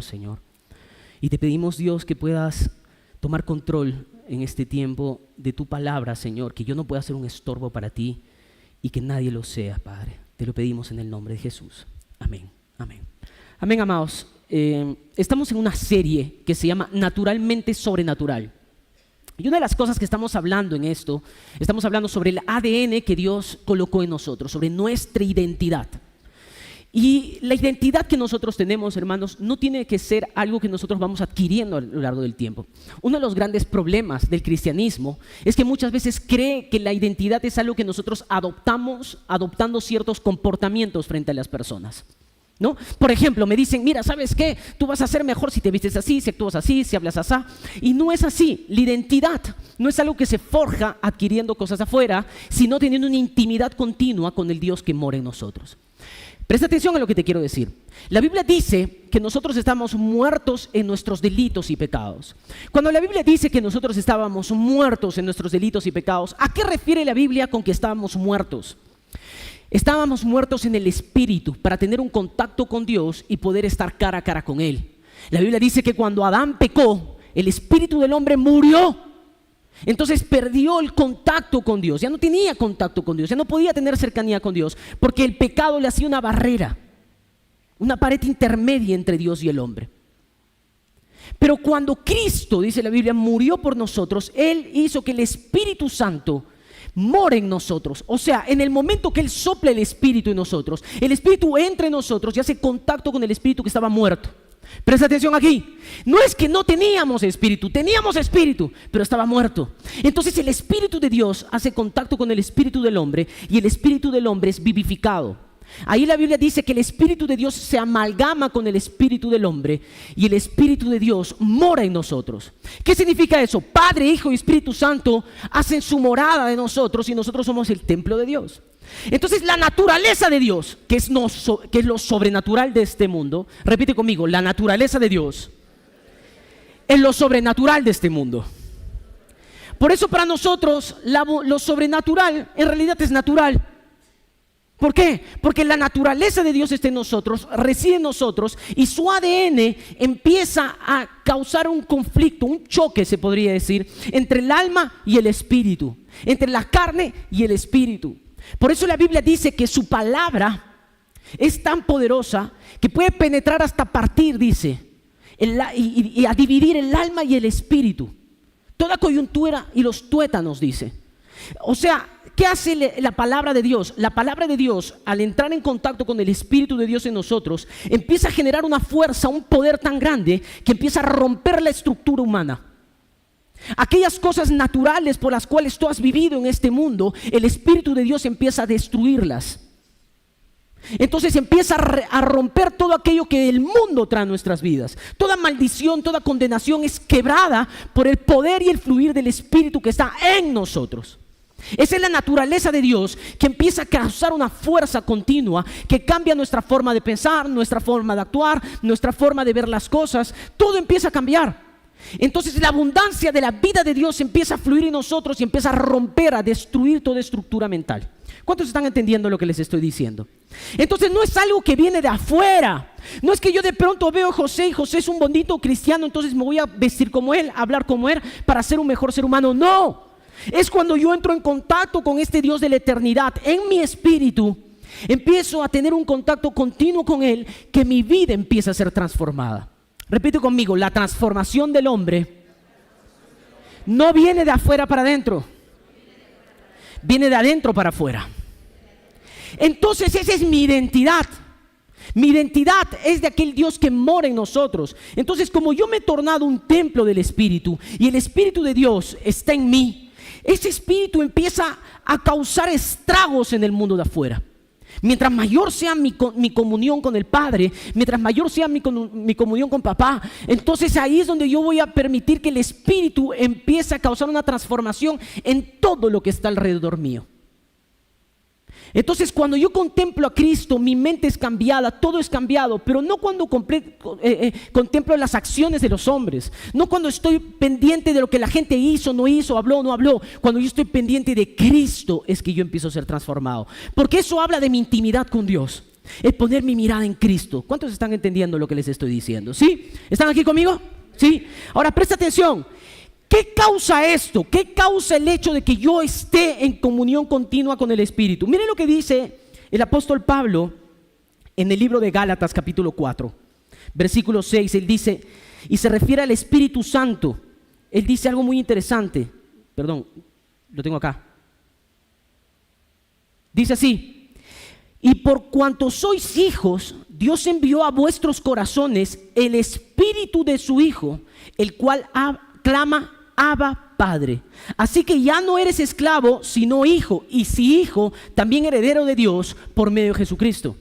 Señor. Y te pedimos, Dios, que puedas tomar control en este tiempo de tu palabra, Señor, que yo no pueda ser un estorbo para ti y que nadie lo sea, Padre. Te lo pedimos en el nombre de Jesús. Amén, amén. Amén, amados. Estamos en una serie que se llama Naturalmente Sobrenatural. Y una de las cosas que estamos hablando en esto, estamos hablando sobre el ADN que Dios colocó en nosotros, sobre nuestra identidad. Y la identidad que nosotros tenemos, hermanos, no tiene que ser algo que nosotros vamos adquiriendo a lo largo del tiempo. Uno de los grandes problemas del cristianismo es que muchas veces cree que la identidad es algo que nosotros adoptamos adoptando ciertos comportamientos frente a las personas, ¿no? Por ejemplo, me dicen, mira, ¿sabes qué? Tú vas a ser mejor si te vistes así, si actúas así, si hablas así. Y no es así. La identidad no es algo que se forja adquiriendo cosas afuera, sino teniendo una intimidad continua con el Dios que mora en nosotros. Presta atención a lo que te quiero decir. La Biblia dice que nosotros estamos muertos en nuestros delitos y pecados. Cuando la Biblia dice que nosotros estábamos muertos en nuestros delitos y pecados, ¿a qué refiere la Biblia con que estábamos muertos? Estábamos muertos en el espíritu para tener un contacto con Dios y poder estar cara a cara con Él. La Biblia dice que cuando Adán pecó, el espíritu del hombre murió. Entonces perdió el contacto con Dios, ya no tenía contacto con Dios, ya no podía tener cercanía con Dios, porque el pecado le hacía una barrera, una pared intermedia entre Dios y el hombre. Pero cuando Cristo, dice la Biblia, murió por nosotros, Él hizo que el Espíritu Santo more en nosotros. O sea, en el momento que Él sopla el Espíritu en nosotros, el Espíritu entra en nosotros y hace contacto con el Espíritu que estaba muerto. Presta atención aquí. No es que no teníamos espíritu, pero estaba muerto. Entonces el Espíritu de Dios hace contacto con el Espíritu del hombre y el Espíritu del hombre es vivificado. Ahí la Biblia dice que el Espíritu de Dios se amalgama con el Espíritu del hombre y el Espíritu de Dios mora en nosotros. ¿Qué significa eso? Padre, Hijo y Espíritu Santo hacen su morada de nosotros y nosotros somos el templo de Dios. Entonces la naturaleza de Dios, que es lo sobrenatural de este mundo, repite conmigo, la naturaleza de Dios es lo sobrenatural de este mundo. Por eso para nosotros lo sobrenatural en realidad es natural. ¿Por qué? Porque la naturaleza de Dios está en nosotros, reside en nosotros y su ADN empieza a causar un conflicto, un choque se podría decir, entre el alma y el espíritu, entre la carne y el espíritu. Por eso la Biblia dice que su palabra es tan poderosa que puede penetrar hasta partir, dice, y a dividir el alma y el espíritu, toda coyuntura y los tuétanos, dice. O sea, ¿qué hace la palabra de Dios? La palabra de Dios, al entrar en contacto con el Espíritu de Dios en nosotros, empieza a generar una fuerza, un poder tan grande que empieza a romper la estructura humana. Aquellas cosas naturales por las cuales tú has vivido en este mundo, el Espíritu de Dios empieza a destruirlas. Entonces empieza a romper todo aquello que el mundo trae a nuestras vidas. Toda maldición, toda condenación es quebrada por el poder y el fluir del Espíritu que está en nosotros. Esa es la naturaleza de Dios que empieza a causar una fuerza continua que cambia nuestra forma de pensar, nuestra forma de actuar, nuestra forma de ver las cosas. Todo empieza a cambiar. Entonces la abundancia de la vida de Dios empieza a fluir en nosotros y empieza a romper, a destruir toda estructura mental. ¿Cuántos están entendiendo lo que les estoy diciendo? Entonces no es algo que viene de afuera. No es que yo de pronto veo a José y José es un bonito cristiano, entonces me voy a vestir como él, a hablar como él para ser un mejor ser humano. No. Es cuando yo entro en contacto con este Dios de la eternidad en mi espíritu, empiezo a tener un contacto continuo con Él, que mi vida empieza a ser transformada. Repite conmigo, la transformación del hombre no viene de afuera para adentro, viene de adentro para afuera. Entonces esa es mi identidad. Mi identidad es de aquel Dios que mora en nosotros. Entonces como yo me he tornado un templo del Espíritu y el Espíritu de Dios está en mí, ese espíritu empieza a causar estragos en el mundo de afuera. Mientras mayor sea mi comunión con el Padre, mientras mayor sea mi comunión con papá, entonces ahí es donde yo voy a permitir que el espíritu empiece a causar una transformación en todo lo que está alrededor mío. Entonces cuando yo contemplo a Cristo, mi mente es cambiada, todo es cambiado, pero no cuando contemplo las acciones de los hombres, no cuando estoy pendiente de lo que la gente hizo, no hizo, habló, no habló. Cuando yo estoy pendiente de Cristo es que yo empiezo a ser transformado, porque eso habla de mi intimidad con Dios. Es poner mi mirada en Cristo. ¿Cuántos están entendiendo lo que les estoy diciendo? ¿Sí? ¿Están aquí conmigo? ¿Sí? Ahora presta atención. ¿Qué causa esto? ¿Qué causa el hecho de que yo esté en comunión continua con el Espíritu? Miren lo que dice el apóstol Pablo en el libro de Gálatas capítulo 4, versículo 6. Él dice, y se refiere al Espíritu Santo. Él dice algo muy interesante. Perdón, lo tengo acá. Dice así: y por cuanto sois hijos, Dios envió a vuestros corazones el Espíritu de su Hijo, el cual clama, Abba, Padre. Así que ya no eres esclavo, sino hijo, y si hijo, también heredero de Dios por medio de Jesucristo.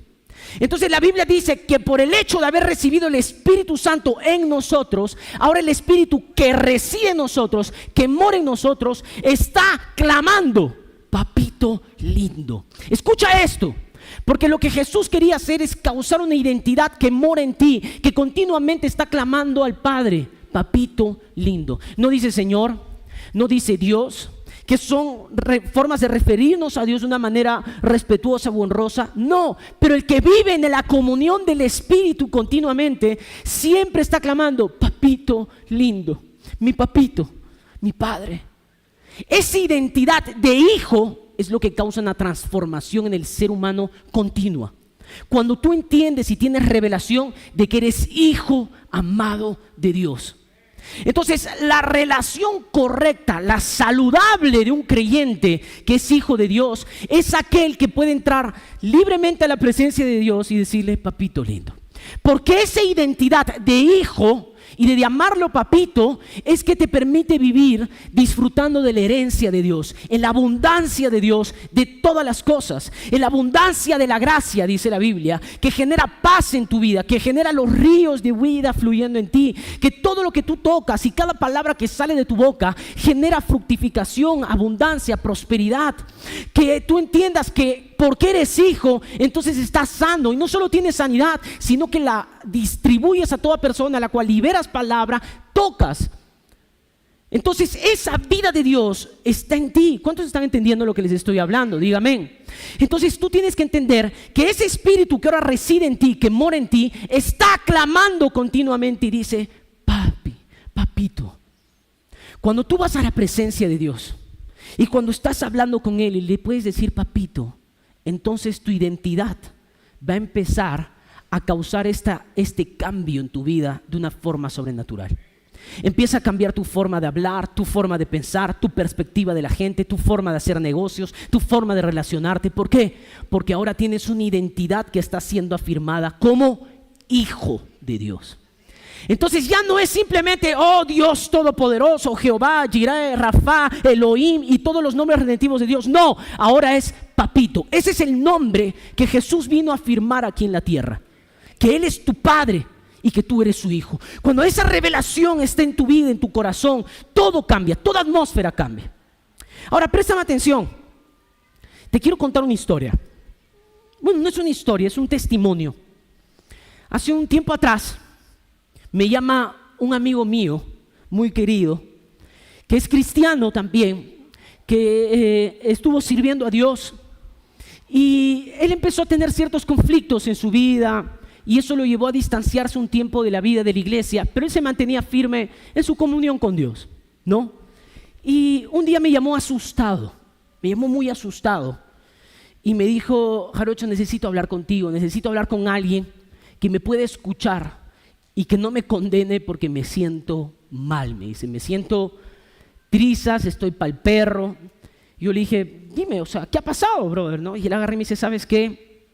Entonces la Biblia dice que por el hecho de haber recibido el Espíritu Santo en nosotros, ahora el Espíritu que reside en nosotros, que mora en nosotros, está clamando, papito lindo. Escucha esto, porque lo que Jesús quería hacer es causar una identidad que mora en ti, que continuamente está clamando al Padre, papito lindo. No dice Señor, no dice Dios, que son formas de referirnos a Dios de una manera respetuosa o honrosa. No, pero el que vive en la comunión del Espíritu continuamente siempre está clamando, papito lindo, mi papito, mi Padre. Esa identidad de hijo es lo que causa una transformación en el ser humano continua. Cuando tú entiendes y tienes revelación de que eres hijo amado de Dios. Entonces la relación correcta, la saludable de un creyente que es hijo de Dios, es aquel que puede entrar libremente a la presencia de Dios y decirle, papito lindo. Porque esa identidad de hijo y de llamarlo papito es que te permite vivir disfrutando de la herencia de Dios, en la abundancia de Dios, de todas las cosas, en la abundancia de la gracia, dice la Biblia, que genera paz en tu vida, que genera los ríos de vida fluyendo en ti, que todo lo que tú tocas y cada palabra que sale de tu boca genera fructificación, abundancia, prosperidad, que tú entiendas que porque eres hijo, entonces estás sano y no solo tienes sanidad, sino que la distribuyes a toda persona a la cual liberas palabra, tocas. Entonces esa vida de Dios está en ti. ¿Cuántos están entendiendo lo que les estoy hablando? Dígame. Entonces tú tienes que entender que ese espíritu que ahora reside en ti, que mora en ti, está clamando continuamente y dice, papi, papito. Cuando tú vas a la presencia de Dios y cuando estás hablando con Él y le puedes decir papito, entonces tu identidad va a empezar a causar este cambio en tu vida de una forma sobrenatural. Empieza a cambiar tu forma de hablar, tu forma de pensar, tu perspectiva de la gente, tu forma de hacer negocios, tu forma de relacionarte. ¿Por qué? Porque ahora tienes una identidad que está siendo afirmada como hijo de Dios. Entonces ya no es simplemente, oh Dios todopoderoso, Jehová, Jireh, Rafa, Elohim y todos los nombres redentivos de Dios. No, ahora es papito. Ese es el nombre que Jesús vino a afirmar aquí en la tierra. Que Él es tu Padre y que tú eres su hijo. Cuando esa revelación está en tu vida, en tu corazón, todo cambia, toda atmósfera cambia. Ahora préstame atención. Te quiero contar una historia. Bueno, no es una historia, es un testimonio. Hace un tiempo atrás me llama un amigo mío, muy querido, que es cristiano también, que estuvo sirviendo a Dios y él empezó a tener ciertos conflictos en su vida y eso lo llevó a distanciarse un tiempo de la vida de la iglesia, pero él se mantenía firme en su comunión con Dios, ¿no? Y un día me llamó asustado, me llamó muy asustado y me dijo, Jarocho, necesito hablar contigo, necesito hablar con alguien que me pueda escuchar y que no me condene porque me siento mal. Me dice, me siento trizas, estoy pa'l perro. Yo le dije, dime, o sea, ¿qué ha pasado, brother? ¿No? Y él agarré y me dice, ¿sabes qué?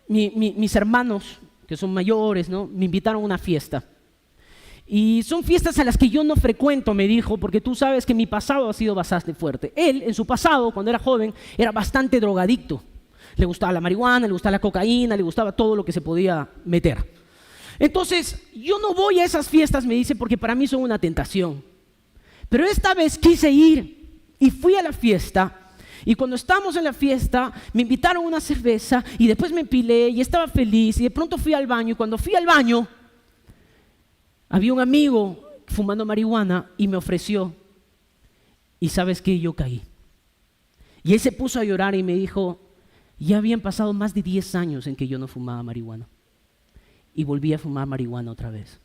Mis hermanos, que son mayores, ¿no? Me invitaron a una fiesta. Y son fiestas a las que yo no frecuento, me dijo, porque tú sabes que mi pasado ha sido bastante fuerte. Él, en su pasado, cuando era joven, era bastante drogadicto. Le gustaba la marihuana, le gustaba la cocaína, le gustaba todo lo que se podía meter. Entonces, yo no voy a esas fiestas, me dice, porque para mí son una tentación. Pero esta vez quise ir y fui a la fiesta. Y cuando estábamos en la fiesta, me invitaron a una cerveza y después me empilé y estaba feliz. Y de pronto fui al baño y cuando fui al baño, había un amigo fumando marihuana y me ofreció. Y ¿sabes qué? Yo caí. Y él se puso a llorar y me dijo, Ya habían pasado más de 10 años en que yo no fumaba marihuana. Y volví a fumar marihuana otra vez.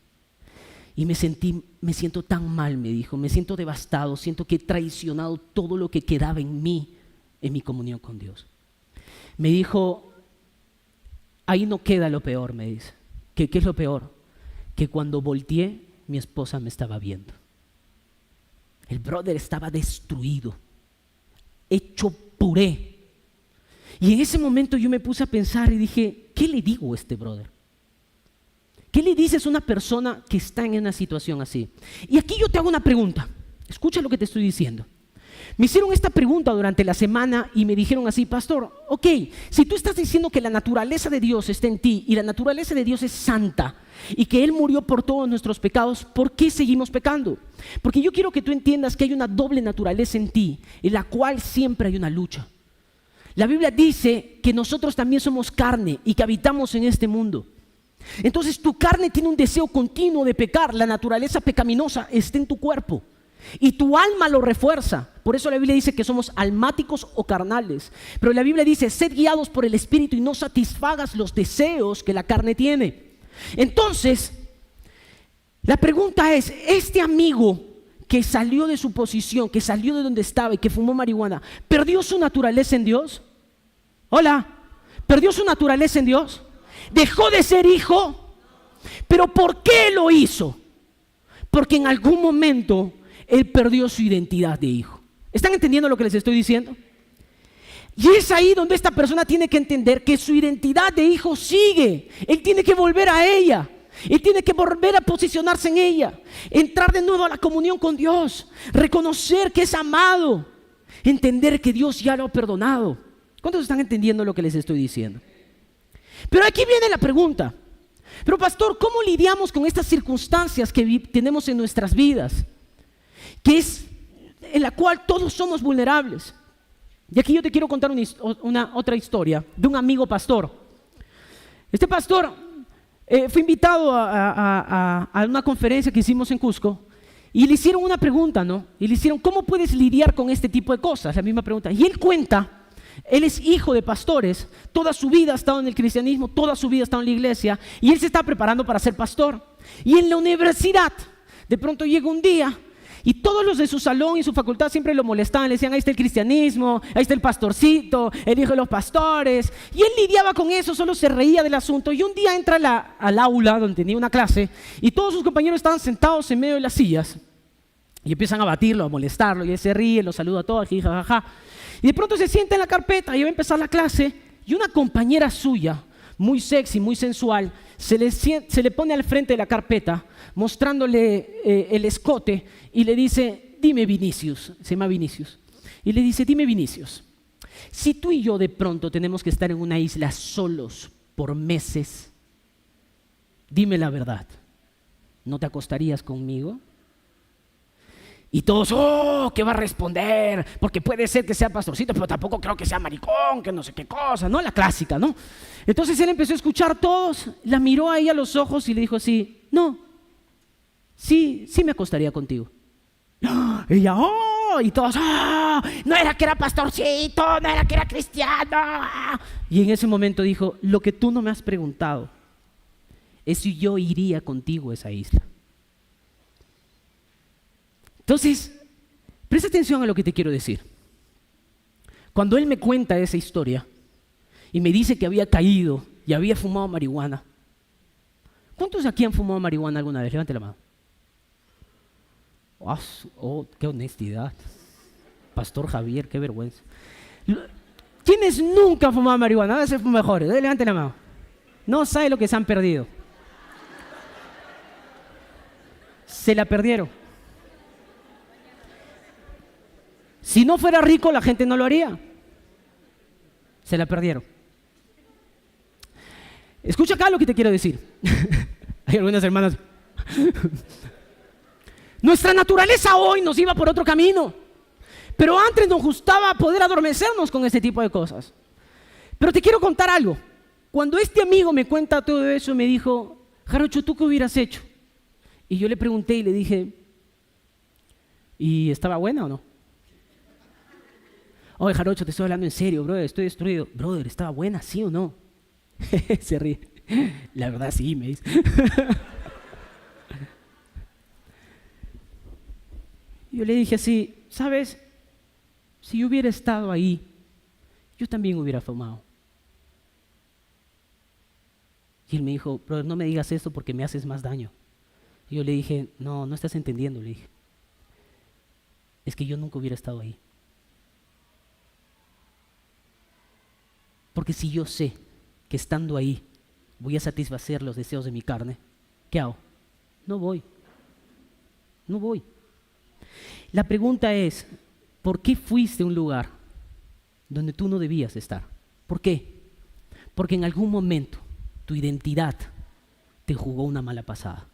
Y me siento tan mal, me dijo, me siento devastado, siento que he traicionado todo lo que quedaba en mí, en mi comunión con Dios. Me dijo, ahí no queda lo peor, me dice. ¿Qué es lo peor? Que cuando volteé, mi esposa me estaba viendo. El brother estaba destruido, hecho puré. Y en ese momento yo me puse a pensar y dije, ¿qué le digo a este brother? ¿Qué le dices a una persona que está en una situación así? Y aquí yo te hago una pregunta. Escucha lo que te estoy diciendo. Me hicieron esta pregunta durante la semana y me dijeron así, pastor, ok, si tú estás diciendo que la naturaleza de Dios está en ti y la naturaleza de Dios es santa y que Él murió por todos nuestros pecados, ¿por qué seguimos pecando? Porque yo quiero que tú entiendas que hay una doble naturaleza en ti, en la cual siempre hay una lucha. La Biblia dice que nosotros también somos carne y que habitamos en este mundo. Entonces tu carne tiene un deseo continuo de pecar, la naturaleza pecaminosa está en tu cuerpo. Y tu alma lo refuerza. Por eso la Biblia dice que somos almáticos o carnales. Pero la Biblia dice, sed guiados por el Espíritu y no satisfagas los deseos que la carne tiene. Entonces, la pregunta es, este amigo que salió de su posición, que salió de donde estaba y que fumó marihuana, ¿perdió su naturaleza en Dios? Hola, ¿perdió su naturaleza en Dios? ¿Dejó de ser hijo? ¿Pero por qué lo hizo? Porque en algún momento él perdió su identidad de hijo. ¿Están entendiendo lo que les estoy diciendo? Y es ahí donde esta persona tiene que entender que su identidad de hijo sigue. Él tiene que volver a ella. Él tiene que volver a posicionarse en ella. Entrar de nuevo a la comunión con Dios. Reconocer que es amado. Entender que Dios ya lo ha perdonado. ¿Cuántos están entendiendo lo que les estoy diciendo? Pero aquí viene la pregunta. Pero pastor, ¿cómo lidiamos con estas circunstancias que tenemos en nuestras vidas? Que es en la cual todos somos vulnerables. Y aquí yo te quiero contar otra historia de un amigo pastor. Este pastor fue invitado a una conferencia que hicimos en Cusco y le hicieron una pregunta, ¿no? Y le hicieron, ¿cómo puedes lidiar con este tipo de cosas? La misma pregunta. Y él cuenta, él es hijo de pastores, toda su vida ha estado en el cristianismo, toda su vida ha estado en la iglesia y él se está preparando para ser pastor. Y en la universidad, de pronto llega un día y todos los de su salón y su facultad siempre lo molestaban, le decían, ahí está el cristianismo, ahí está el pastorcito, el hijo de los pastores. Y él lidiaba con eso, solo se reía del asunto. Y un día entra al aula donde tenía una clase y todos sus compañeros estaban sentados en medio de las sillas y empiezan a batirlo, a molestarlo. Y él se ríe, lo saluda a todos, jajaja. Y de pronto se sienta en la carpeta y va a empezar la clase y una compañera suya, muy sexy, muy sensual, se le pone al frente de la carpeta mostrándole el escote y le dice, dime Vinicius, se llama Vinicius, y le dice, dime Vinicius, si tú y yo de pronto tenemos que estar en una isla solos por meses, dime la verdad, ¿no te acostarías conmigo? Y todos, ¿qué va a responder? Porque puede ser que sea pastorcito, pero tampoco creo que sea maricón, que no sé qué cosa, ¿no? La clásica, ¿no? Entonces él empezó a escuchar a todos, la miró a ella a los ojos y le dijo así, no, sí me acostaría contigo. Ella, y todos, no era que era pastorcito, no era que era cristiano. Y en ese momento dijo, lo que tú no me has preguntado es si yo iría contigo a esa isla. Entonces, presta atención a lo que te quiero decir. Cuando él me cuenta esa historia y me dice que había caído y había fumado marihuana, ¿cuántos aquí han fumado marihuana alguna vez? Levante la mano. ¡Qué honestidad! Pastor Javier, qué vergüenza. ¿Quiénes nunca han fumado marihuana? Ahora se fue mejor. Levante la mano. No sabe lo que se han perdido. Se la perdieron. Si no fuera rico, la gente no lo haría. Se la perdieron. Escucha acá lo que te quiero decir. Hay algunas hermanas. Nuestra naturaleza hoy nos iba por otro camino. Pero antes nos gustaba poder adormecernos con este tipo de cosas. Pero te quiero contar algo. Cuando este amigo me cuenta todo eso, me dijo, Jarocho, ¿tú qué hubieras hecho? Y yo le pregunté y le dije, ¿y estaba buena o no? Oye, Jarocho, te estoy hablando en serio, brother, estoy destruido. Brother, ¿estaba buena, sí o no? Se ríe. La verdad sí, me dice. Yo le dije así, ¿sabes? Si yo hubiera estado ahí, yo también hubiera fumado. Y él me dijo, brother, no me digas esto porque me haces más daño. Y yo le dije, no, no estás entendiendo, le dije. Es que yo nunca hubiera estado ahí. Porque si yo sé que estando ahí voy a satisfacer los deseos de mi carne, ¿qué hago? No voy. No voy. La pregunta es, ¿por qué fuiste a un lugar donde tú no debías estar? ¿Por qué? Porque en algún momento tu identidad te jugó una mala pasada.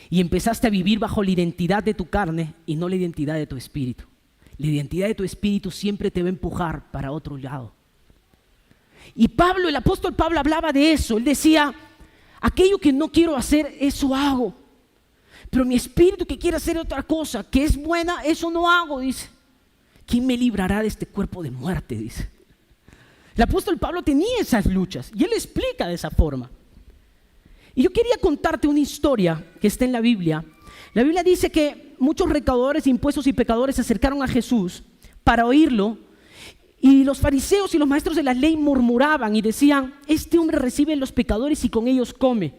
Y empezaste a vivir bajo la identidad de tu carne y no la identidad de tu espíritu. La identidad de tu espíritu siempre te va a empujar para otro lado. Y Pablo, el apóstol Pablo hablaba de eso. Él decía, aquello que no quiero hacer, eso hago. Pero mi espíritu que quiere hacer otra cosa, que es buena, eso no hago, dice. ¿Quién me librará de este cuerpo de muerte?, dice. El apóstol Pablo tenía esas luchas y él explica de esa forma. Y yo quería contarte una historia que está en la Biblia. La Biblia dice que muchos recaudadores de impuestos y pecadores se acercaron a Jesús para oírlo. Y los fariseos y los maestros de la ley murmuraban y decían, este hombre recibe a los pecadores y con ellos come.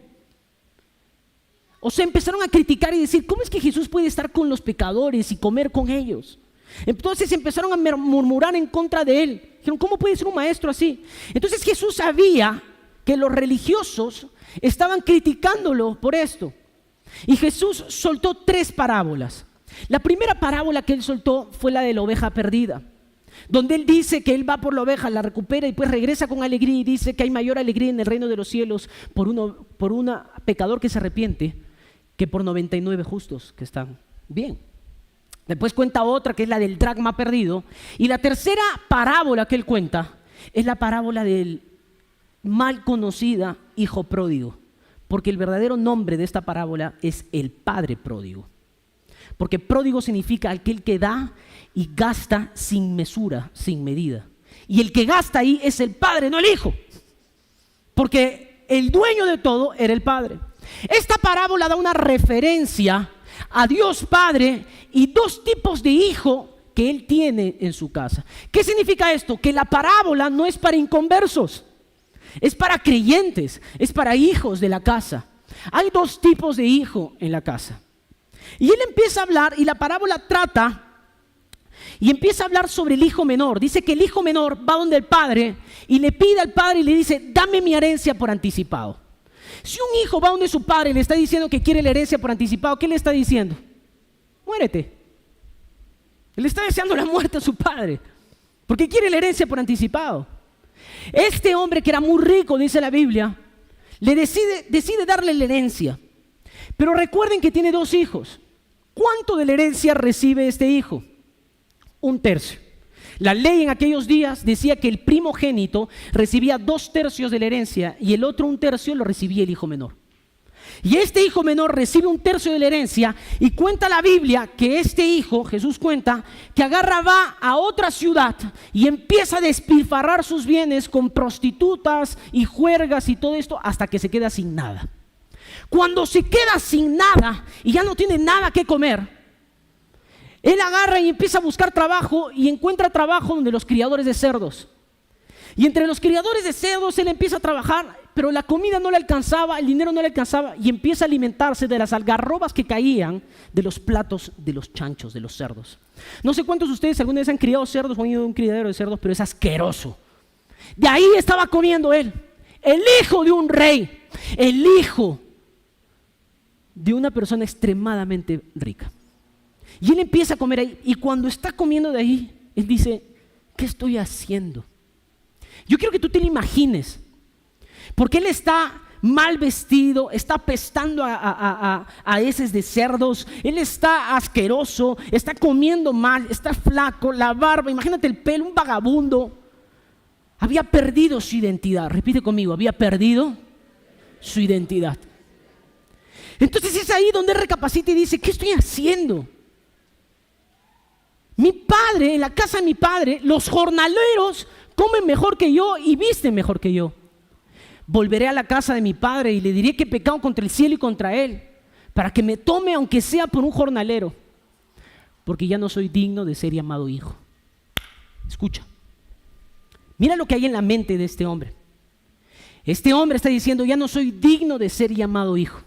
O sea, empezaron a criticar y decir, ¿cómo es que Jesús puede estar con los pecadores y comer con ellos? Entonces empezaron a murmurar en contra de él. Dijeron, ¿cómo puede ser un maestro así? Entonces Jesús sabía que los religiosos estaban criticándolo por esto. Y Jesús soltó 3 parábolas. La primera parábola que él soltó fue la de la oveja perdida, donde él dice que él va por la oveja, la recupera y pues regresa con alegría y dice que hay mayor alegría en el reino de los cielos por un pecador que se arrepiente que por 99 justos que están bien. Después cuenta otra que es la del dracma perdido. Y la tercera parábola que él cuenta es la parábola del mal conocida hijo pródigo. Porque el verdadero nombre de esta parábola es el padre pródigo. Porque pródigo significa aquel que da y gasta sin mesura, sin medida. Y el que gasta ahí es el padre, no el hijo. Porque el dueño de todo era el padre. Esta parábola da una referencia a Dios Padre y 2 tipos de hijo que Él tiene en su casa. ¿Qué significa esto? Que la parábola no es para inconversos, es para creyentes, es para hijos de la casa. Hay 2 tipos de hijo en la casa. Y Él empieza a hablar y la parábola trata y empieza a hablar sobre el hijo menor. Dice que el hijo menor va donde el padre y le pide al padre y le dice, dame mi herencia por anticipado. Si un hijo va donde su padre y le está diciendo que quiere la herencia por anticipado, ¿qué le está diciendo? Muérete. Él está deseando la muerte a su padre, porque quiere la herencia por anticipado. Este hombre que era muy rico, dice la Biblia, le decide darle la herencia. Pero recuerden que tiene 2 hijos. ¿Cuánto de la herencia recibe este hijo? 1/3. La ley en aquellos días decía que el primogénito recibía 2/3 de la herencia y el otro 1/3 lo recibía el hijo menor. Y este hijo menor recibe 1/3 de la herencia y cuenta la Biblia que este hijo, Jesús cuenta, que va a otra ciudad y empieza a despilfarrar sus bienes con prostitutas y juergas y todo esto hasta que se queda sin nada. Cuando se queda sin nada y ya no tiene nada que comer, él agarra y empieza a buscar trabajo y encuentra trabajo donde los criadores de cerdos. Y entre los criadores de cerdos él empieza a trabajar, pero la comida no le alcanzaba, el dinero no le alcanzaba y empieza a alimentarse de las algarrobas que caían de los platos de los chanchos, de los cerdos. No sé cuántos de ustedes alguna vez han criado cerdos o han ido a un criadero de cerdos, pero es asqueroso. De ahí estaba comiendo él, el hijo de un rey, el hijo de una persona extremadamente rica. Y él empieza a comer ahí y cuando está comiendo de ahí, él dice, ¿qué estoy haciendo? Yo quiero que tú te lo imagines, porque él está mal vestido, está apestando a heces de cerdos, él está asqueroso, está comiendo mal, está flaco, la barba, imagínate el pelo, un vagabundo. Había perdido su identidad, repite conmigo, había perdido su identidad. Entonces es ahí donde él recapacita y dice, ¿qué estoy haciendo? Mi padre, en la casa de mi padre, los jornaleros comen mejor que yo y visten mejor que yo. Volveré a la casa de mi padre y le diré que he pecado contra el cielo y contra él, para que me tome aunque sea por un jornalero, porque ya no soy digno de ser llamado hijo. Escucha, mira lo que hay en la mente de este hombre. Este hombre está diciendo, ya no soy digno de ser llamado hijo.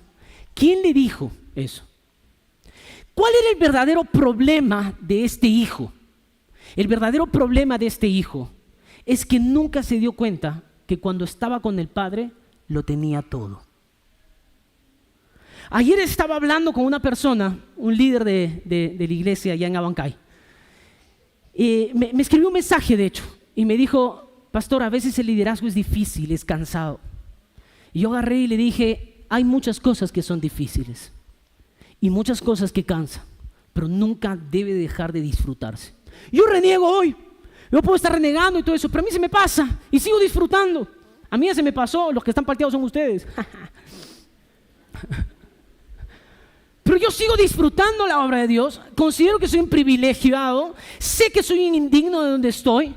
¿Quién le dijo eso? ¿Cuál era el verdadero problema de este hijo? El verdadero problema de este hijo es que nunca se dio cuenta que cuando estaba con el padre lo tenía todo. Ayer estaba hablando con una persona, un líder de la iglesia allá en Abancay. Me escribió un mensaje, de hecho, y me dijo, pastor, a veces el liderazgo es difícil, es cansado. Y yo agarré y le dije, hay muchas cosas que son difíciles y muchas cosas que cansan, pero nunca debe dejar de disfrutarse. Yo reniego hoy, yo puedo estar renegando y todo eso, pero a mí se me pasa y sigo disfrutando. A mí ya se me pasó, los que están palteados son ustedes. Pero yo sigo disfrutando la obra de Dios, considero que soy un privilegiado, sé que soy un indigno de donde estoy.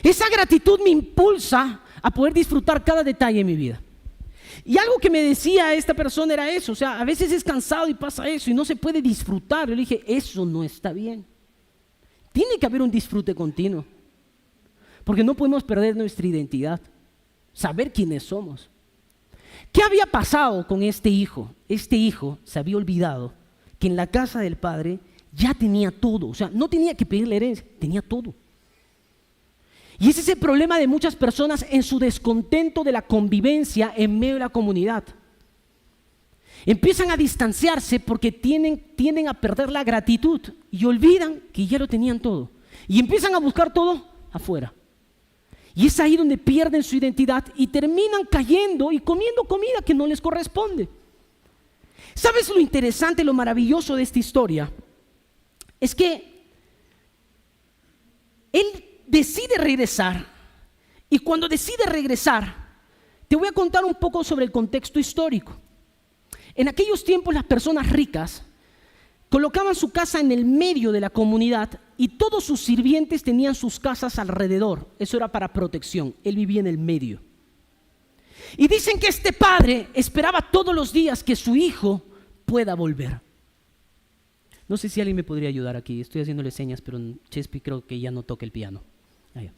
Esa gratitud me impulsa a poder disfrutar cada detalle de mi vida. Y algo que me decía esta persona era eso, o sea, a veces es cansado y pasa eso y no se puede disfrutar. Yo le dije, eso no está bien. Tiene que haber un disfrute continuo, porque no podemos perder nuestra identidad, saber quiénes somos. ¿Qué había pasado con este hijo? Este hijo se había olvidado que en la casa del padre ya tenía todo, o sea, no tenía que pedirle herencia, tenía todo. Y ese es el problema de muchas personas en su descontento de la convivencia en medio de la comunidad. Empiezan a distanciarse porque tienden a perder la gratitud y olvidan que ya lo tenían todo. Y empiezan a buscar todo afuera. Y es ahí donde pierden su identidad y terminan cayendo y comiendo comida que no les corresponde. ¿Sabes lo interesante, lo maravilloso de esta historia? Es que él decide regresar, y cuando decide regresar, te voy a contar un poco sobre el contexto histórico. En aquellos tiempos las personas ricas colocaban su casa en el medio de la comunidad y todos sus sirvientes tenían sus casas alrededor. Eso era para protección. Él vivía en el medio. Y dicen que este padre esperaba todos los días que su hijo pueda volver. No sé si alguien me podría ayudar aquí. Estoy haciéndole señas, pero Chespi creo que ya no toca el piano. Allá.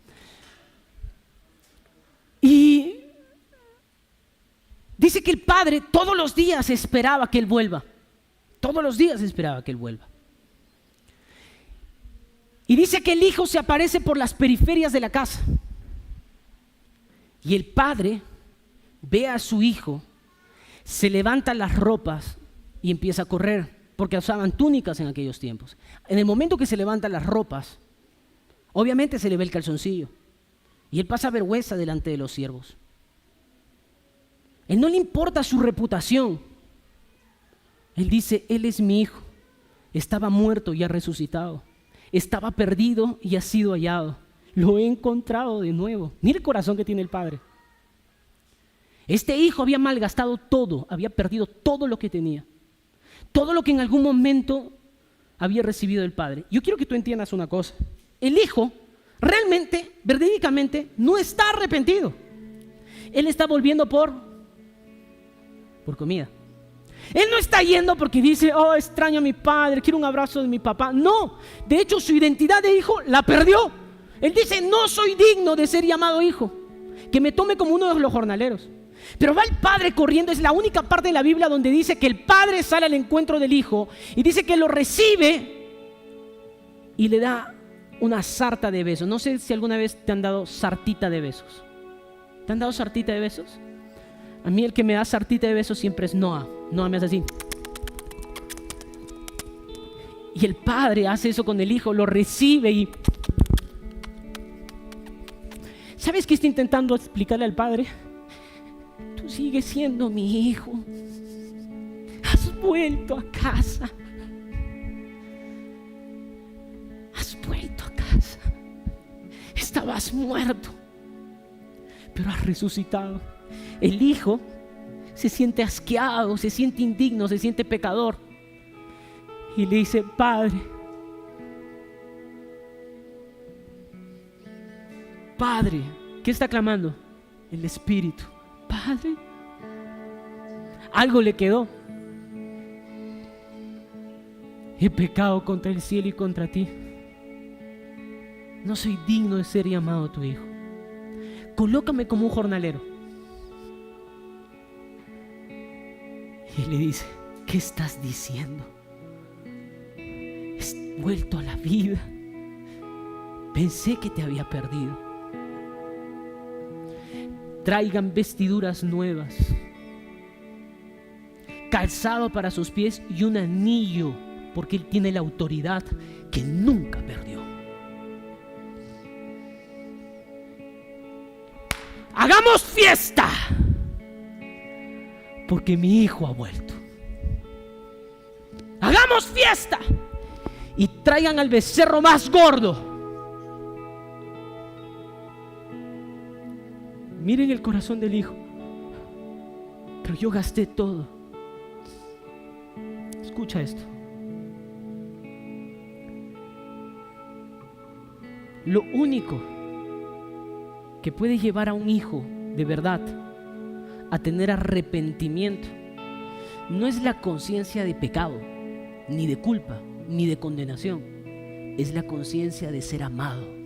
Y dice que el padre todos los días esperaba que él vuelva. Todos los días esperaba que él vuelva. Y dice que el hijo se aparece por las periferias de la casa. Y el padre ve a su hijo, se levanta las ropas y empieza a correr, porque usaban túnicas en aquellos tiempos. En el momento que se levantan las ropas, obviamente se le ve el calzoncillo. Y él pasa vergüenza delante de los siervos. Él no le importa su reputación. Él dice, él es mi hijo. Estaba muerto y ha resucitado. Estaba perdido y ha sido hallado. Lo he encontrado de nuevo. Mira el corazón que tiene el padre. Este hijo había malgastado todo, había perdido todo lo que tenía. Todo lo que en algún momento había recibido del padre. Yo quiero que tú entiendas una cosa. El hijo realmente, verídicamente, no está arrepentido. Él está volviendo por comida. Él no está yendo porque dice, oh, extraño a mi padre, quiero un abrazo de mi papá. No, de hecho su identidad de hijo la perdió. Él dice, no soy digno de ser llamado hijo, que me tome como uno de los jornaleros. Pero va el padre corriendo. Es la única parte de la Biblia donde dice que el padre sale al encuentro del hijo y dice que lo recibe y le da una sarta de besos. No sé si alguna vez te han dado sartita de besos. ¿Te han dado sartita de besos? A mí el que me da sartita de besos siempre es Noah. Noah me hace así. Y el padre hace eso con el hijo, lo recibe y... ¿Sabes qué está intentando explicarle al padre? Tú sigues siendo mi hijo. Has vuelto a casa. Has vuelto a casa. Estabas muerto, pero has resucitado. El hijo se siente asqueado, se siente indigno, se siente pecador. Y le dice, Padre, Padre, ¿qué está clamando? El Espíritu. Padre, algo le quedó. He pecado contra el cielo y contra ti. No soy digno de ser llamado tu hijo. Colócame como un jornalero. Y él le dice, ¿qué estás diciendo? He vuelto a la vida. Pensé que te había perdido. Traigan vestiduras nuevas, calzado para sus pies y un anillo, porque él tiene la autoridad que nunca perdió. ¡Hagamos fiesta! Porque mi hijo ha vuelto. ¡Hagamos fiesta! Y traigan al becerro más gordo. Miren el corazón del hijo. Pero yo gasté todo. Escucha esto. Lo único que puede llevar a un hijo de verdad a tener arrepentimiento no es la conciencia de pecado, ni de culpa, ni de condenación. Es la conciencia de ser amado.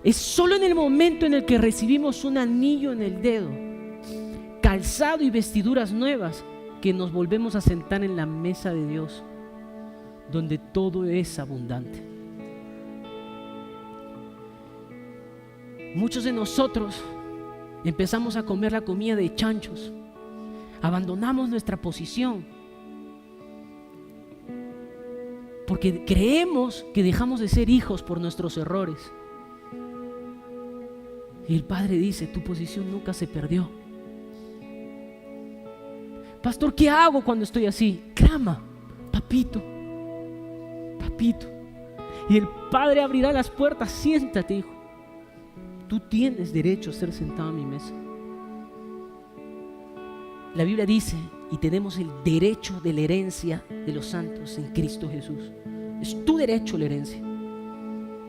Es solo en el momento en el que recibimos un anillo en el dedo, calzado y vestiduras nuevas, que nos volvemos a sentar en la mesa de Dios, donde todo es abundante. Muchos de nosotros empezamos a comer la comida de chanchos, abandonamos nuestra posición, porque creemos que dejamos de ser hijos por nuestros errores. Y el Padre dice, tu posición nunca se perdió. Pastor, ¿qué hago cuando estoy así? Clama, papito, papito. Y el Padre abrirá las puertas. Siéntate, hijo. Tú tienes derecho a ser sentado a mi mesa. La Biblia dice, y tenemos el derecho de la herencia de los santos en Cristo Jesús. Es tu derecho la herencia.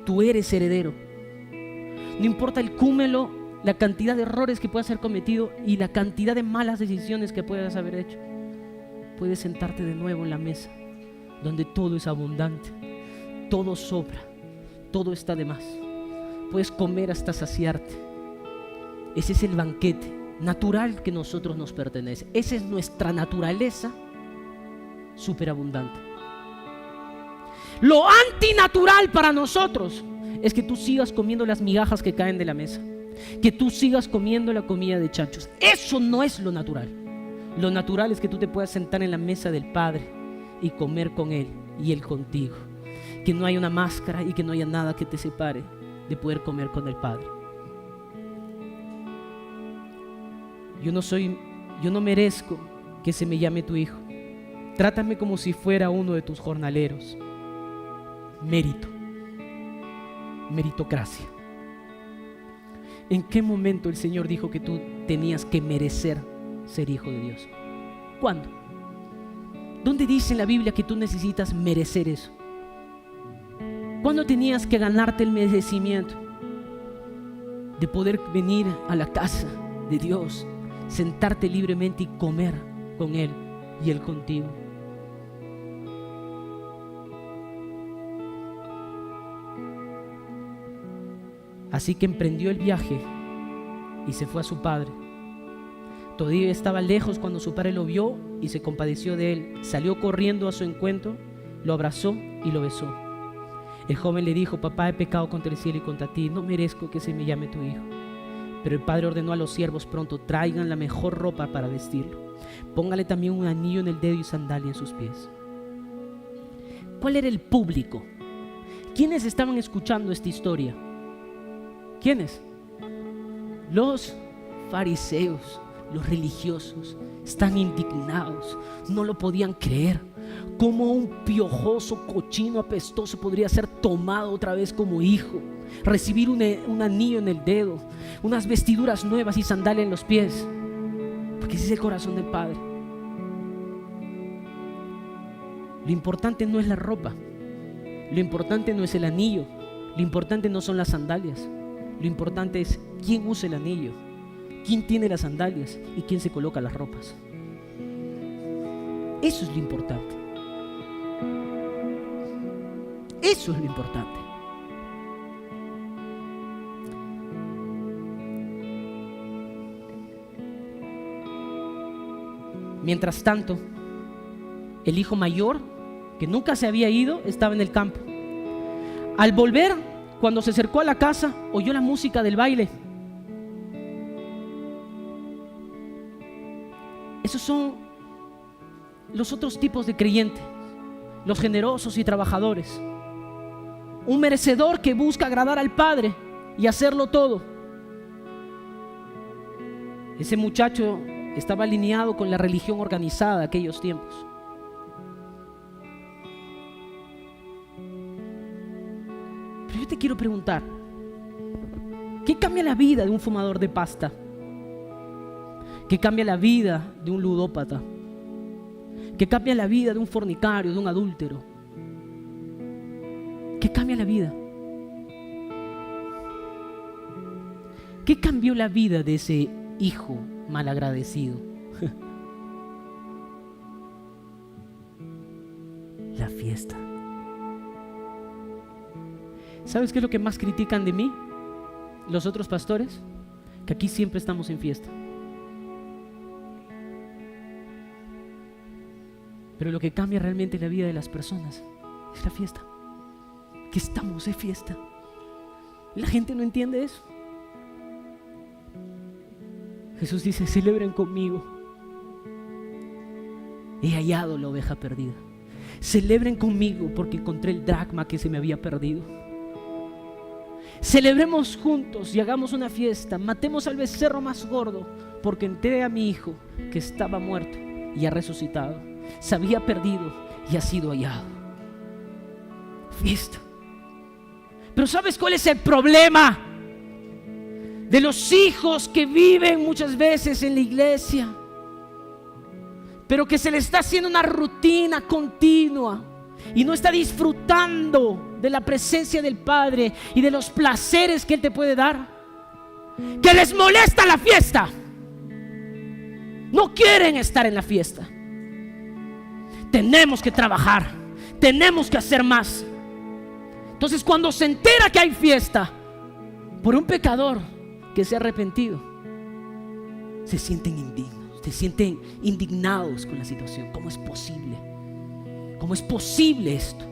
Tú eres heredero. No importa el cúmulo, la cantidad de errores que puedas haber cometido y la cantidad de malas decisiones que puedas haber hecho. Puedes sentarte de nuevo en la mesa, donde todo es abundante, todo sobra, todo está de más. Puedes comer hasta saciarte. Ese es el banquete natural que a nosotros nos pertenece. Esa es nuestra naturaleza superabundante. Lo antinatural para nosotros es que tú sigas comiendo las migajas que caen de la mesa, que tú sigas comiendo la comida de chanchos. Eso no es lo natural. Lo natural es que tú te puedas sentar en la mesa del Padre y comer con Él y Él contigo. Que no haya una máscara y que no haya nada que te separe de poder comer con el Padre. Yo no merezco que se me llame tu hijo. Trátame como si fuera uno de tus jornaleros. Mérito. Meritocracia. ¿En qué momento el Señor dijo que tú tenías que merecer ser hijo de Dios? ¿Cuándo? ¿Dónde dice en la Biblia que tú necesitas merecer eso? ¿Cuándo tenías que ganarte el merecimiento de poder venir a la casa de Dios, sentarte libremente y comer con Él y Él contigo? Así que emprendió el viaje y se fue a su padre. Todavía estaba lejos cuando su padre lo vio y se compadeció de él. Salió corriendo a su encuentro, lo abrazó y lo besó. El joven le dijo: papá, he pecado contra el cielo y contra ti, no merezco que se me llame tu hijo. Pero el padre ordenó a los siervos: pronto traigan la mejor ropa para vestirlo. Póngale también un anillo en el dedo y sandalia en sus pies. ¿Cuál era el público? ¿Quiénes estaban escuchando esta historia? ¿Quiénes? Los fariseos, los religiosos. Están indignados, no lo podían creer. ¿Cómo un piojoso, cochino, apestoso podría ser tomado otra vez como hijo? Recibir un anillo en el dedo, unas vestiduras nuevas y sandalia en los pies. Porque ese es el corazón del Padre. Lo importante no es la ropa. Lo importante no es el anillo, lo importante no son las sandalias, lo importante es quién usa el anillo, quién tiene las sandalias y quién se coloca las ropas. Eso es lo importante. Eso es lo importante. Mientras tanto, el hijo mayor, que nunca se había ido, estaba en el campo. Al volver, cuando se acercó a la casa, oyó la música del baile. Esos son los otros tipos de creyentes, los generosos y trabajadores. Un merecedor que busca agradar al Padre y hacerlo todo. Ese muchacho estaba alineado con la religión organizada de aquellos tiempos. Pero yo te quiero preguntar, ¿qué cambia la vida de un fumador de pasta? ¿Qué cambia la vida de un ludópata? ¿Qué cambia la vida de un fornicario, de un adúltero? ¿Qué cambia la vida? ¿Qué cambió la vida de ese hijo malagradecido? La fiesta. ¿Sabes qué es lo que más critican de mí los otros pastores? Que aquí siempre estamos en fiesta. Pero lo que cambia realmente la vida de las personas es la fiesta. Que estamos de fiesta. La gente no entiende eso. Jesús dice: celebren conmigo. He hallado la oveja perdida. Celebren conmigo porque encontré el dracma que se me había perdido. Celebremos juntos y hagamos una fiesta. Matemos al becerro más gordo porque enteré a mi hijo que estaba muerto y ha resucitado. Se había perdido y ha sido hallado. Fiesta. Pero ¿sabes cuál es el problema de los hijos que viven muchas veces en la iglesia, pero que se les está haciendo una rutina continua y no está disfrutando de la presencia del Padre y de los placeres que Él te puede dar? Que les molesta la fiesta. No quieren estar en la fiesta. Tenemos que trabajar, tenemos que hacer más. Entonces, cuando se entera que hay fiesta por un pecador que se ha arrepentido, se sienten indignos, se sienten indignados con la situación. ¿Cómo es posible? ¿Cómo es posible esto?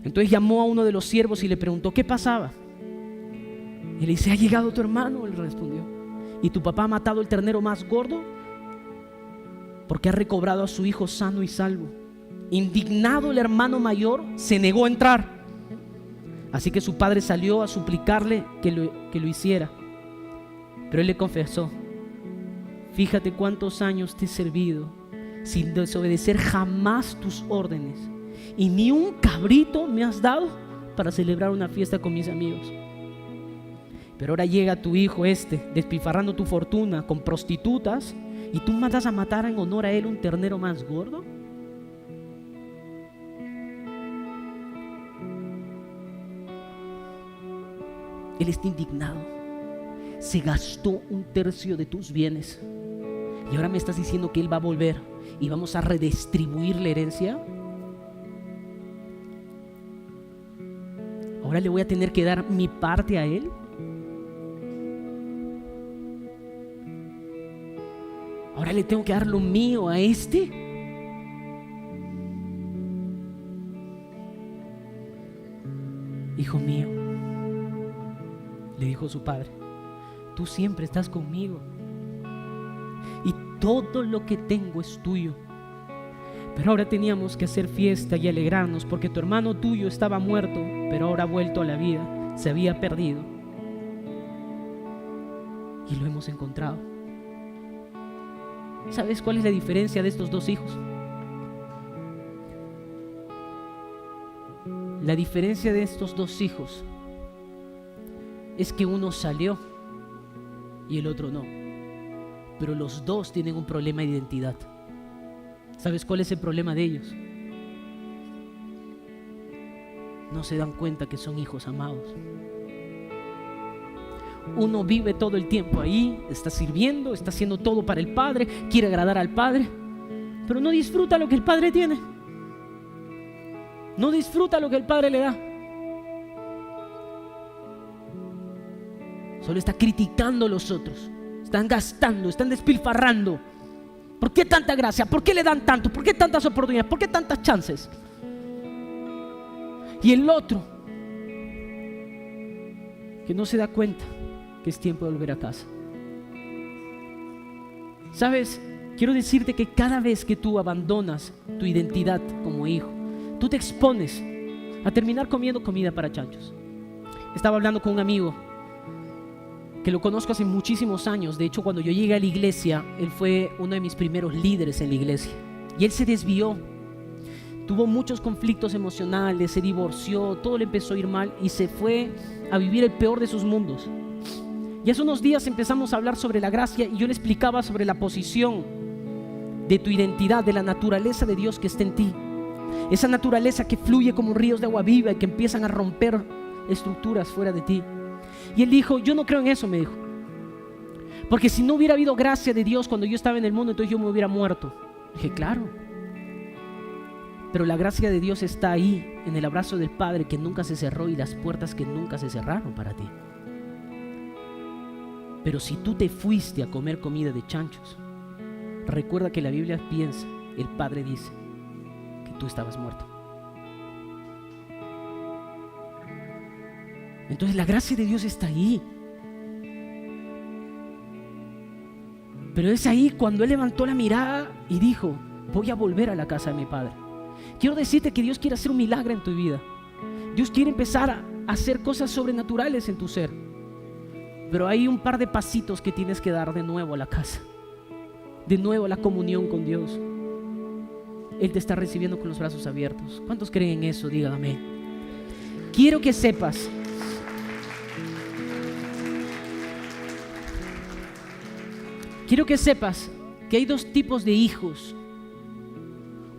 Entonces llamó a uno de los siervos y le preguntó qué pasaba. Y le dice: ¿ha llegado tu hermano? Él respondió: ¿y tu papá ha matado el ternero más gordo? Porque ha recobrado a su hijo sano y salvo. Indignado, el hermano mayor se negó a entrar. Así que su padre salió a suplicarle que lo hiciera. Pero él le confesó: fíjate cuántos años te he servido sin desobedecer jamás tus órdenes, y ni un cabrito me has dado para celebrar una fiesta con mis amigos. Pero ahora llega tu hijo despilfarrando tu fortuna con prostitutas, y tú mandas a matar en honor a él un ternero más gordo. Él está indignado. Se gastó un tercio de tus bienes y ahora me estás diciendo que Él va a volver y vamos a redistribuir la herencia. Ahora le voy a tener que dar mi parte a Él. Ahora le tengo que dar lo mío a este. Hijo mío, le dijo su padre, tú siempre estás conmigo y todo lo que tengo es tuyo. Pero ahora teníamos que hacer fiesta y alegrarnos porque tu hermano tuyo estaba muerto, pero ahora ha vuelto a la vida, se había perdido y lo hemos encontrado. ¿Sabes cuál es la diferencia de estos dos hijos? La diferencia de estos dos hijos es que uno salió y el otro no. Pero los dos tienen un problema de identidad. ¿Sabes cuál es el problema de ellos? no se dan cuenta que son hijos amados. Uno vive todo el tiempo ahí, está sirviendo, está haciendo todo para el Padre, quiere agradar al Padre, pero no disfruta lo que el Padre tiene. No disfruta lo que el Padre le da. Solo está criticando a los otros. Están gastando, están despilfarrando. ¿Por qué tanta gracia? ¿Por qué le dan tanto? ¿Por qué tantas oportunidades? ¿Por qué tantas chances? Y el otro, que no se da cuenta que es tiempo de volver a casa. ¿Sabes? Quiero decirte que cada vez que tú abandonas tu identidad como hijo, tú te expones a terminar comiendo comida para chanchos. Estaba hablando con un amigo que lo conozco hace muchísimos años. De hecho, cuando yo llegué a la iglesia, él fue uno de mis primeros líderes en la iglesia. Y él se desvió. Tuvo muchos conflictos emocionales, se divorció, todo le empezó a ir mal y se fue a vivir el peor de sus mundos. Y hace unos días empezamos a hablar sobre la gracia y yo le explicaba sobre la posición de tu identidad, de la naturaleza de Dios que está en ti. Esa naturaleza que fluye como ríos de agua viva y que empiezan a romper estructuras fuera de ti. Y él dijo, yo no creo en eso, me dijo. Porque si no hubiera habido gracia de Dios cuando yo estaba en el mundo, entonces yo me hubiera muerto. Dije, claro. Pero la gracia de Dios está ahí, en el abrazo del Padre que nunca se cerró y las puertas que nunca se cerraron para ti. Pero si tú te fuiste a comer comida de chanchos, recuerda que la Biblia piensa, el Padre dice, que tú estabas muerto. Entonces la gracia de Dios está ahí. Pero es ahí cuando Él levantó la mirada y dijo, voy a volver a la casa de mi Padre. Quiero decirte que Dios quiere hacer un milagro en tu vida. Dios quiere empezar a hacer cosas sobrenaturales en tu ser. Pero hay un par de pasitos que tienes que dar de nuevo a la casa. De nuevo a la comunión con Dios. Él te está recibiendo con los brazos abiertos. ¿Cuántos creen en eso? Digan amén. Quiero que sepas que hay dos tipos de hijos.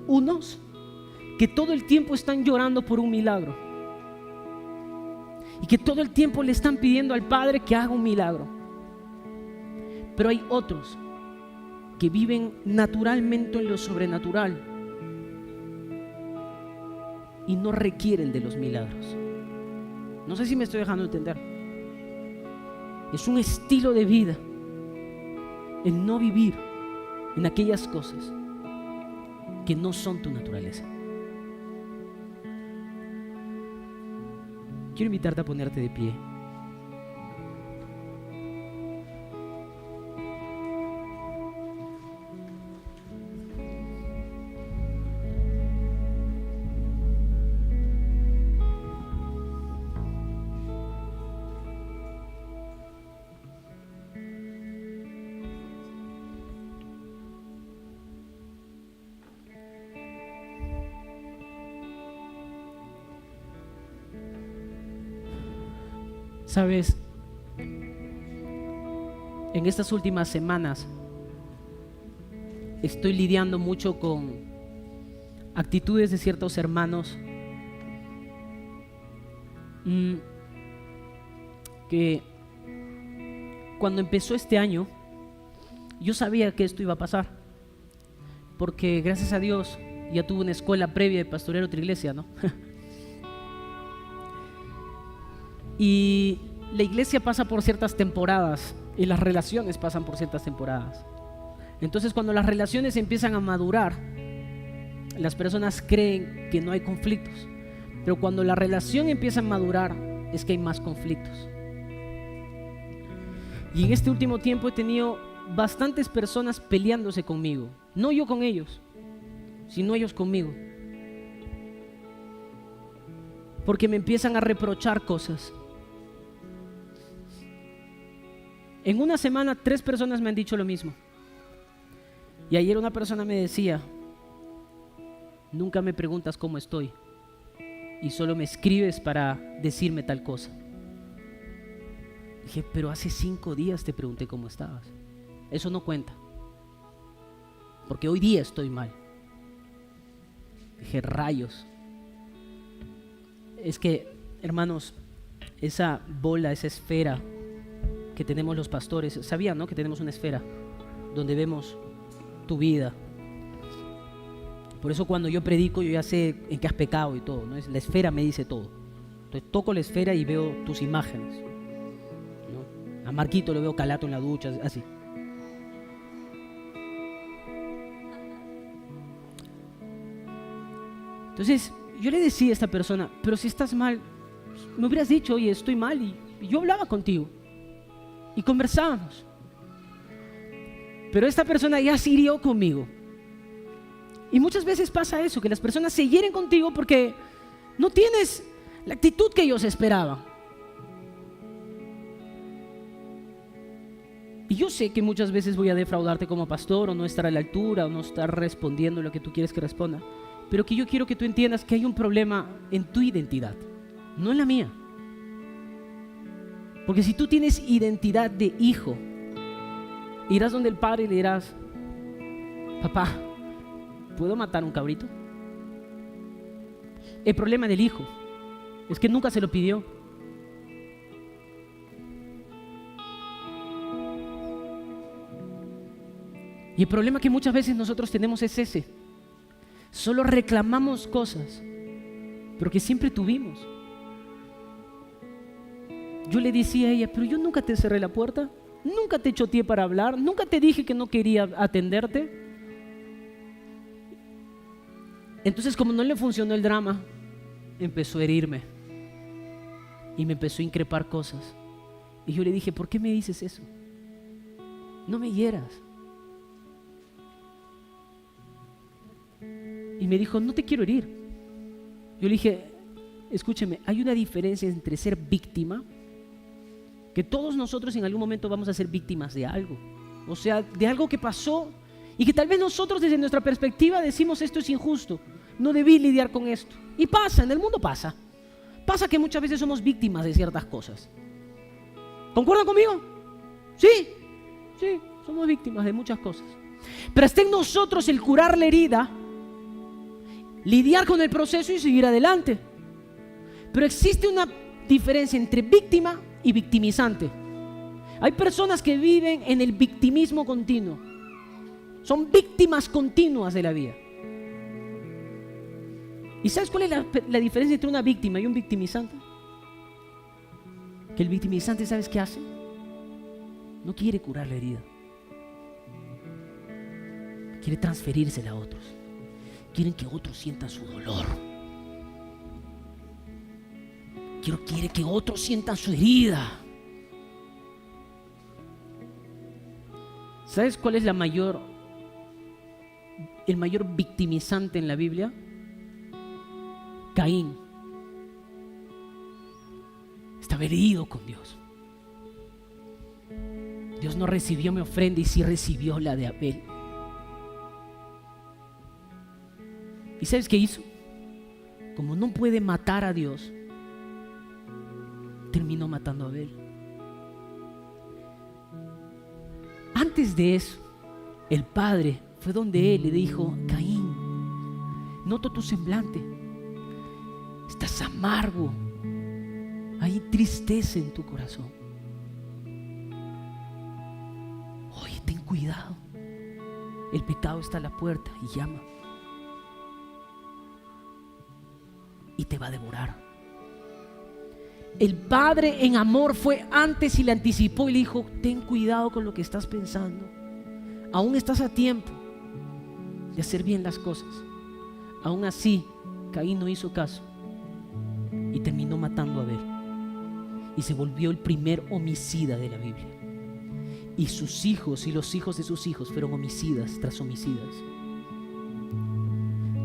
Unos que todo el tiempo están llorando por un milagro y que todo el tiempo le están pidiendo al Padre que haga un milagro. Pero hay otros que viven naturalmente en lo sobrenatural y no requieren de los milagros. No sé si me estoy dejando entender. Es un estilo de vida el no vivir en aquellas cosas que no son tu naturaleza. Quiero invitarte a ponerte de pie. Sabes, en estas últimas semanas estoy lidiando mucho con actitudes de ciertos hermanos que cuando empezó este año yo sabía que esto iba a pasar, porque gracias a Dios ya tuve una escuela previa de pastorear otra iglesia, ¿no? Y la iglesia pasa por ciertas temporadas y las relaciones pasan por ciertas temporadas. Entonces, cuando las relaciones empiezan a madurar, las personas creen que no hay conflictos. Pero cuando la relación empieza a madurar, es que hay más conflictos. Y en este último tiempo he tenido bastantes personas peleándose conmigo. No yo con ellos, sino ellos conmigo. Porque me empiezan a reprochar cosas. En una semana 3 personas me han dicho lo mismo. Y ayer una persona me decía, nunca me preguntas cómo estoy y solo me escribes para decirme tal cosa. Dije, pero hace 5 días te pregunté cómo estabas. Eso no cuenta, porque hoy día estoy mal. Dije, rayos. Es que, hermanos, esa bola, esa esfera que tenemos los pastores, ¿sabían, no? Que tenemos una esfera donde vemos tu vida. Por eso cuando yo predico, yo ya sé en qué has pecado y todo, ¿no? La esfera me dice todo. Entonces toco la esfera y veo tus imágenes, ¿no? A Marquito lo veo calato en la ducha, así. Entonces yo le decía a esta persona, pero si estás mal, me hubieras dicho, oye, estoy mal, y yo hablaba contigo y conversábamos. Pero esta persona ya se hirió conmigo. Y muchas veces pasa eso, que las personas se hieren contigo porque no tienes la actitud que ellos esperaban. Y yo sé que muchas veces voy a defraudarte como pastor, o no estar a la altura, o no estar respondiendo lo que tú quieres que responda. Pero que yo quiero que tú entiendas que hay un problema en tu identidad, no en la mía. Porque si tú tienes identidad de hijo, irás donde el padre y le dirás, papá, ¿puedo matar un cabrito? El problema del hijo es que nunca se lo pidió. Y el problema que muchas veces nosotros tenemos es ese. Solo reclamamos cosas, pero que siempre tuvimos. Yo le decía a ella, pero yo nunca te cerré la puerta, nunca te choteé para hablar, nunca te dije que no quería atenderte. Entonces, como no le funcionó el drama, empezó a herirme y me empezó a increpar cosas. Y yo le dije, ¿por qué me dices eso? No me hieras. Y me dijo, no te quiero herir. Yo le dije, escúcheme, hay una diferencia entre ser víctima, que todos nosotros en algún momento vamos a ser víctimas de algo, o sea, de algo que pasó y que tal vez nosotros desde nuestra perspectiva decimos esto es injusto, no debí lidiar con esto. Y pasa, en el mundo pasa. Pasa que muchas veces somos víctimas de ciertas cosas. ¿Concuerdan conmigo? Sí, somos víctimas de muchas cosas. Pero está en nosotros el curar la herida, lidiar con el proceso y seguir adelante. Pero existe una diferencia entre víctima y victimizante. Hay personas que viven en el victimismo continuo. Son víctimas continuas de la vida. ¿Y sabes cuál es la diferencia entre una víctima y un victimizante? Que el victimizante, ¿sabes qué hace? No quiere curar la herida. Quiere transferírsela a otros. Quieren que otros sientan su dolor. Quiere que otros sientan su herida. ¿Sabes cuál es el mayor victimizante en la Biblia? Caín. Estaba herido con Dios. Dios no recibió mi ofrenda y sí recibió la de Abel. ¿Y sabes qué hizo? Como no puede matar a Dios, terminó matando a Abel. Antes de eso, el padre fue donde él le dijo, Caín, noto tu semblante, estás amargo, hay tristeza en tu corazón. Oye, ten cuidado, el pecado está a la puerta y llama y te va a devorar. El padre en amor fue antes y le anticipó y le dijo, ten cuidado con lo que estás pensando, aún estás a tiempo de hacer bien las cosas. Aún así, Caín no hizo caso y terminó matando a Abel y se volvió el primer homicida de la Biblia. Y sus hijos y los hijos de sus hijos fueron homicidas tras homicidas.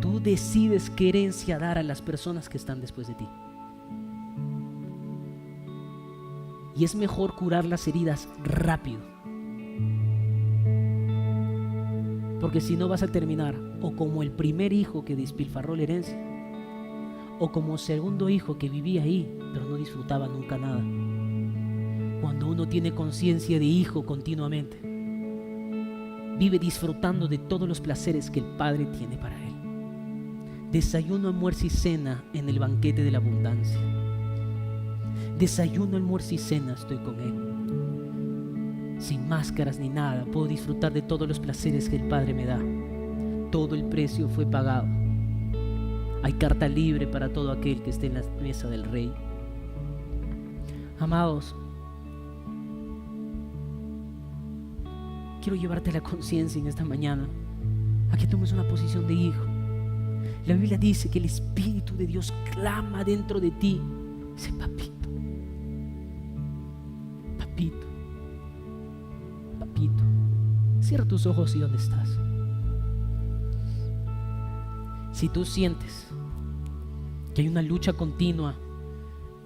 Tú decides qué herencia dar a las personas que están después de ti. Y es mejor curar las heridas rápido, porque si no vas a terminar o como el primer hijo que despilfarró la herencia, o como segundo hijo que vivía ahí pero no disfrutaba nunca nada. Cuando uno tiene conciencia de hijo continuamente, vive disfrutando de todos los placeres que el Padre tiene para él, Desayuno, almuerzo y cena en el banquete de la abundancia. Desayuno, almuerzo y cena estoy con Él. Sin máscaras ni nada, puedo disfrutar de todos los placeres que el Padre me da. Todo el precio fue pagado. Hay carta libre para todo aquel que esté en la mesa del Rey. Amados, quiero llevarte a la conciencia en esta mañana a que tomes una posición de hijo. La Biblia dice que el Espíritu de Dios clama dentro de ti. Dice: papito, papito, papito. Cierra tus ojos y ¿dónde estás? Si tú sientes que hay una lucha continua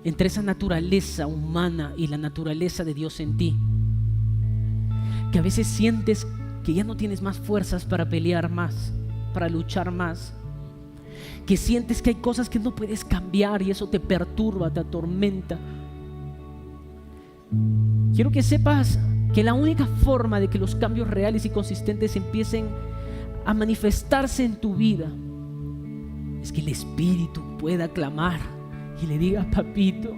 entre esa naturaleza humana y la naturaleza de Dios en ti, que a veces sientes que ya no tienes más fuerzas para pelear más, para luchar más, que sientes que hay cosas que no puedes cambiar y eso te perturba, te atormenta, quiero que sepas que la única forma de que los cambios reales y consistentes empiecen a manifestarse en tu vida es que el Espíritu pueda clamar y le diga: papito,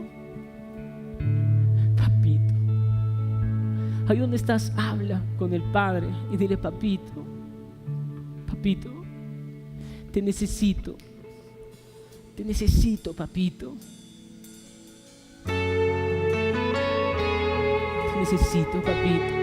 papito. Ahí donde estás, habla con el Padre y dile: papito, papito, te necesito, papito. Te necesito, papito.